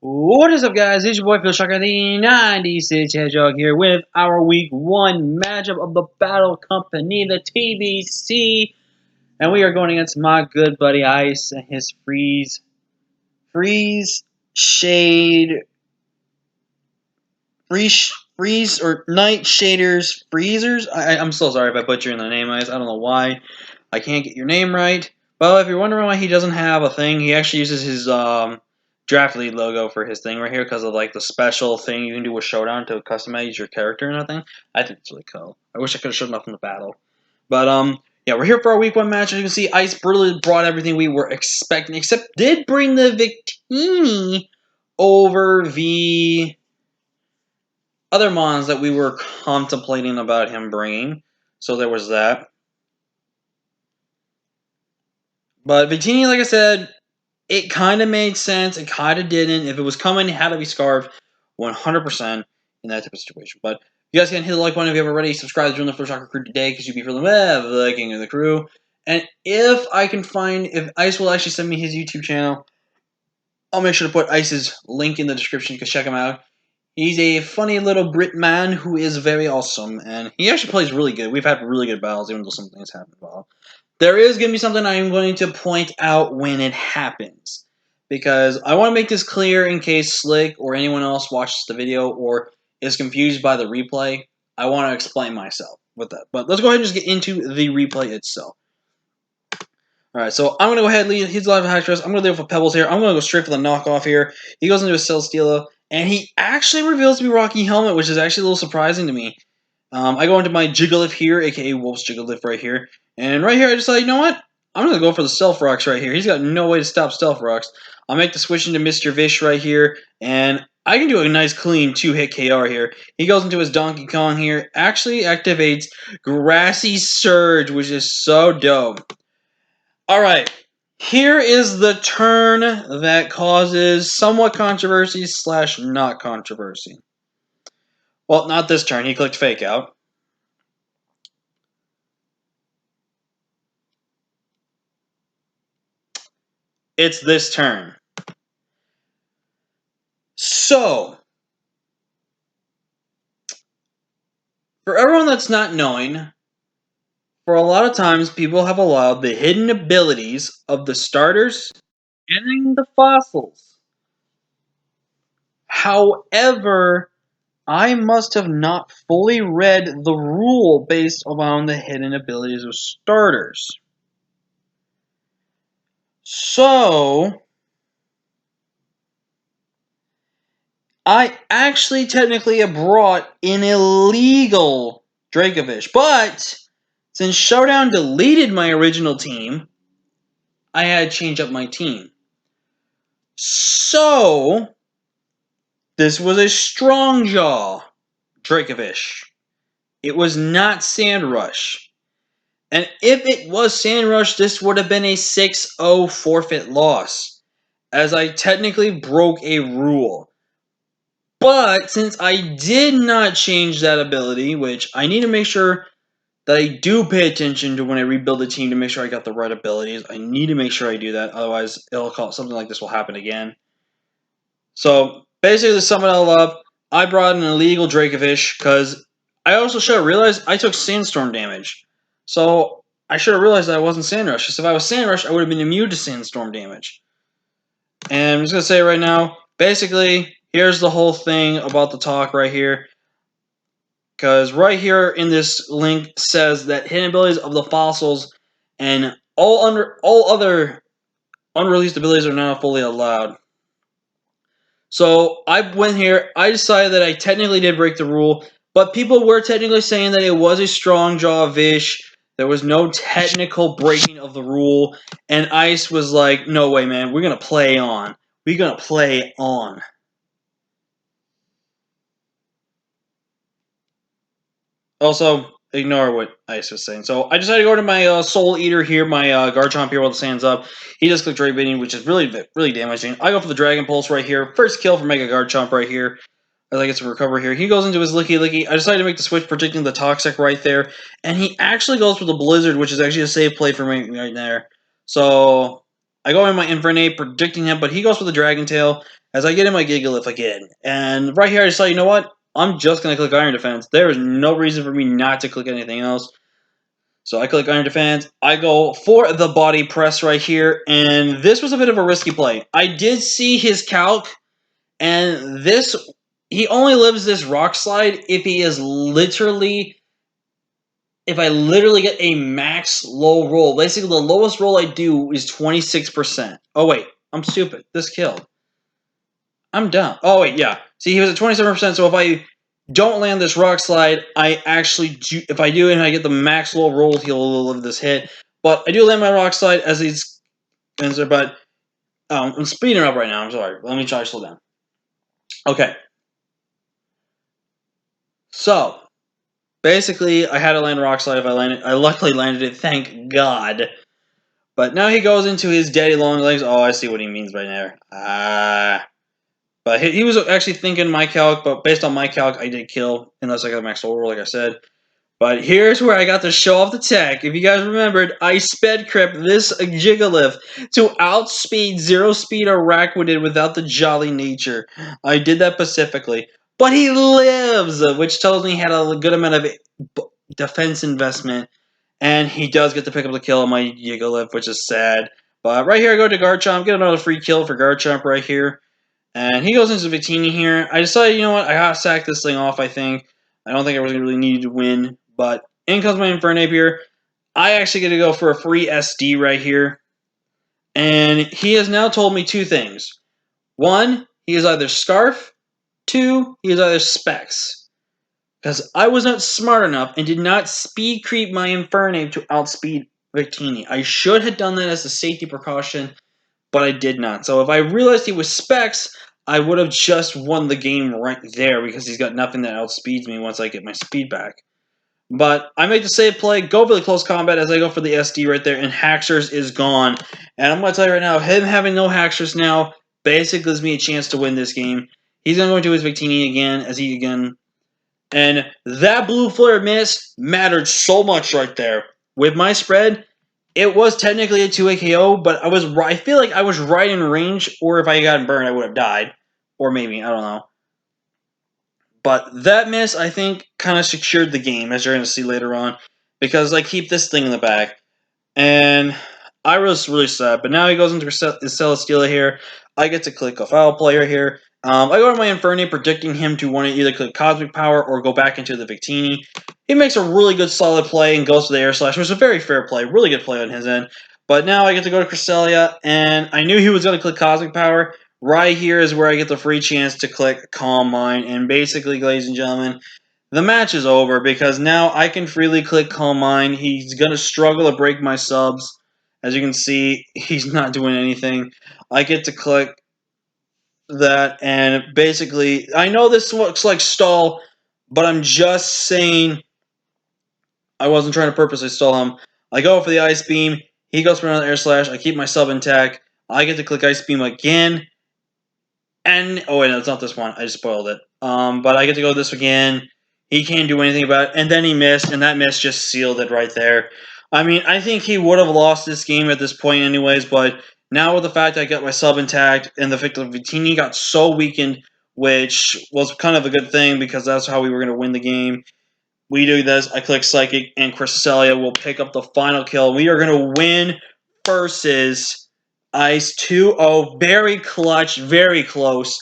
What is up, guys? It's your boy Phil Shocker, the 96 Hedgehog here with our Week 1 matchup of the Battle Company, the TBC. And we are going against my good buddy Ice and his Shade, Freeze, or Night Shaders, Freezers? I'm so sorry if I butchered the name, Ice. I don't know why I can't get your name right. Well, if you're wondering why he doesn't have a thing, he actually uses his draft lead logo for his thing right here because of like the special thing you can do with Showdown to customize your character and everything. I think it's really cool. I wish I could have showed enough in the battle. But yeah, we're here for our Week 1 match. As you can see, Ice brutally brought everything we were expecting, except did bring the Victini over the other mons that we were contemplating about him bringing. So there was that. But Victini, like I said, it kind of made sense. It kind of didn't. If it was coming, it had to be Scarf 100% in that type of situation. But you guys can hit the like button if you haven't already. Subscribe to join the First Shocker crew today because you'll be feeling the king of the crew. And if I can find, if Ice will actually send me his YouTube channel, I'll make sure to put Ice's link in the description. You can check him out. He's a funny little Brit man who is very awesome. And he actually plays really good. We've had really good battles, even though some things happen involved. There is going to be something I'm going to point out when it happens. Because I want to make this clear in case Slick or anyone else watches the video or is confused by the replay. I want to explain myself with that. But let's go ahead and just get into the replay itself. Alright, so I'm going to go ahead and lead. He's live at Hackstress. I'm going to leave with Pebbles here. I'm going to go straight for the knockoff here. He goes into a CELESTEELA, and he actually reveals to be Rocky Helmet, which is actually a little surprising to me. I go into my Jigglypuff here, aka Wolf's Jigglypuff right here. And right here, I decide, you know what? I'm going to go for the Stealth Rocks right here. He's got no way to stop Stealth Rocks. I'll make the switch into Mr. Vish right here. And I can do a nice clean 2-hit KR here. He goes into his Donkey Kong here. Actually activates Grassy Surge, which is so dope. Alright. Here is the turn that causes somewhat controversy / not controversy. Well, not this turn. He clicked Fake Out. It's this turn. So, for everyone that's not knowing, for a lot of times people have allowed the hidden abilities of the starters and the fossils. However, I must have not fully read the rule based on the hidden abilities of starters. So, I actually technically have brought an illegal Dracovish, but since Showdown deleted my original team, I had to change up my team. So, this was a Strong Jaw Dracovish. It was not Sandrush. And if it was Sandrush, this would have been a 6-0 forfeit loss, as I technically broke a rule. But since I did not change that ability, which I need to make sure that I do pay attention to when I rebuild the team to make sure I got the right abilities. I need to make sure I do that, otherwise something like this will happen again. So basically, to sum it all up, I brought an illegal Dracovish because I also should have realized I took Sandstorm damage. So I should have realized that I wasn't Sandrush. Because if I was Sandrush, I would have been immune to Sandstorm damage. And I'm just going to say right now, basically, here's the whole thing about the talk right here. Because right here in this link says that hidden abilities of the fossils and all other unreleased abilities are not fully allowed. So I went here, I decided that I technically did break the rule, but people were technically saying that it was a Strong Jaw Vish. There was no technical breaking of the rule, and Ice was like, no way, man, we're going to play on. We're going to play on. Also, ignore what Ice was saying. So I decided to go to my Soul Eater here, my Garchomp here while the sand's up. He just clicked Ray Baiting, which is really damaging. I go for the Dragon Pulse right here. First kill for Mega Garchomp right here. As I get to recover here. He goes into his Licky Licky. I decided to make the switch, predicting the Toxic right there. And he actually goes for the Blizzard, which is actually a safe play for me right there. So, I go in my Infernape, predicting him, but he goes for the Dragon Tail as I get in my Gigalith again. And right here, I decide, you know what? I'm just going to click Iron Defense. There is no reason for me not to click anything else. So I click Iron Defense. I go for the Body Press right here. And this was a bit of a risky play. I did see his calc. And this, he only lives this Rock Slide if he is literally, if I literally get a max low roll. Basically, the lowest roll I do is 26%. Oh, wait. I'm stupid. This killed. I'm dumb. Oh, wait, yeah. See, he was at 27%, so if I don't land this Rock Slide, I actually do, if I do and I get the max low roll, he'll live this hit. But I do land my Rock Slide as he's, but I'm speeding up right now. I'm sorry. Let me try to slow down. Okay. So, basically, I had to land a Rock Slide if I landed. I luckily landed it, thank God. But now he goes into his daddy long legs. Oh, I see what he means by there. But he was actually thinking my calc, but based on my calc, I did kill, unless I got a max roll, like I said. But here's where I got to show off the tech. If you guys remembered, I sped crept this Gigalith to outspeed Zero Speed Araquanid without the Jolly Nature. I did that specifically. But he lives, which tells me he had a good amount of defense investment. And he does get to pick up the kill on my Gigalith, which is sad. But right here, I go to Garchomp, get another free kill for Garchomp right here. And he goes into Victini here. I decided, you know what, I gotta sack this thing off, I think. I don't think I really needed to win. But in comes my Infernape here. I actually get to go for a free SD right here. And he has now told me two things. One, he is either Scarf. Two, he is either Specs. Because I was not smart enough and did not speed creep my Infernape to outspeed Victini. I should have done that as a safety precaution, but I did not. So if I realized he was Specs, I would have just won the game right there because he's got nothing that outspeeds me once I get my speed back. But I make the safe play, go for the close combat as I go for the SD right there, and Haxorus is gone. And I'm going to tell you right now, him having no Haxorus now basically gives me a chance to win this game. He's going to go into his Victini again, and that blue flare miss mattered so much right there. With my spread, it was technically a 2 KO, but I feel like I was right in range, or if I had gotten burned, I would have died. Or maybe, I don't know. But that miss, I think, kind of secured the game, as you're going to see later on, because I keep this thing in the back. And I was really sad. But now he goes into Celesteela here. I get to click a foul player here. I go to my Infernape, predicting him to want to either click Cosmic Power or go back into the Victini. He makes a really good, solid play and goes for the Air Slash. It was a very fair play. Really good play on his end. But now I get to go to CRESSILIA, and I knew he was going to click Cosmic Power. Right here is where I get the free chance to click Calm Mind. And basically, ladies and gentlemen, the match is over because now I can freely click Calm Mind. He's going to struggle to break my subs. As you can see, he's not doing anything. I get to click that, and basically, I know this looks like stall, but I'm just saying I wasn't trying to purposely stall him. I go for the Ice Beam. He goes for another Air Slash. I keep my sub intact. I get to click Ice Beam again. And, oh wait, no, it's not this one. I just spoiled it. But I get to go this again. He can't do anything about it. And then he missed, and that miss just sealed it right there. I mean, I think he would have lost this game at this point anyways, but now with the fact that I got my sub intact and the fact that Victini got so weakened, which was kind of a good thing because that's how we were going to win the game. We do this. I click Psychic, and CRESSILIA will pick up the final kill. We are going to win versus Ice 2-0. Very clutch, very close.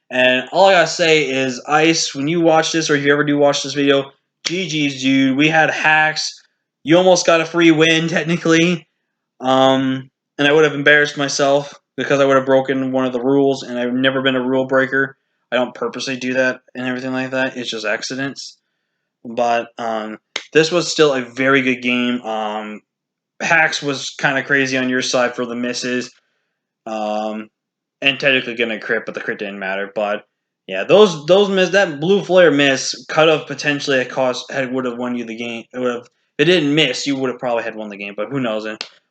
And all I got to say is, Ice, when you watch this, or if you ever do watch this video, GG's, dude. We had hacks. You almost got a free win, technically. And I would have embarrassed myself because I would have broken one of the rules, and I've never been a rule breaker. I don't purposely do that and everything like that. It's just accidents. But this was still a very good game. Hacks was kind of crazy on your side for the misses. And technically getting a crit, but the crit didn't matter. But yeah, those miss, that blue flare miss could have potentially would have won you the game. It would have, if it didn't miss, you would have probably had won the game. But who knows?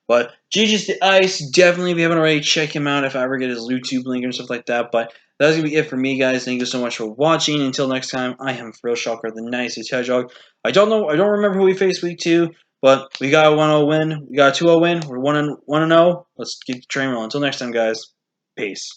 But GG's the Ice. Definitely, if you haven't already, check him out if I ever get his YouTube link and stuff like that. But that's going to be it for me, guys. Thank you so much for watching. Until next time, I am Frill Shocker, the nicest hedgehog. I don't remember who we faced week 2, But we got a 1-0 win. We got a 2-0 win. We're 1-0. Let's keep the train rolling. Until next time, guys. Peace.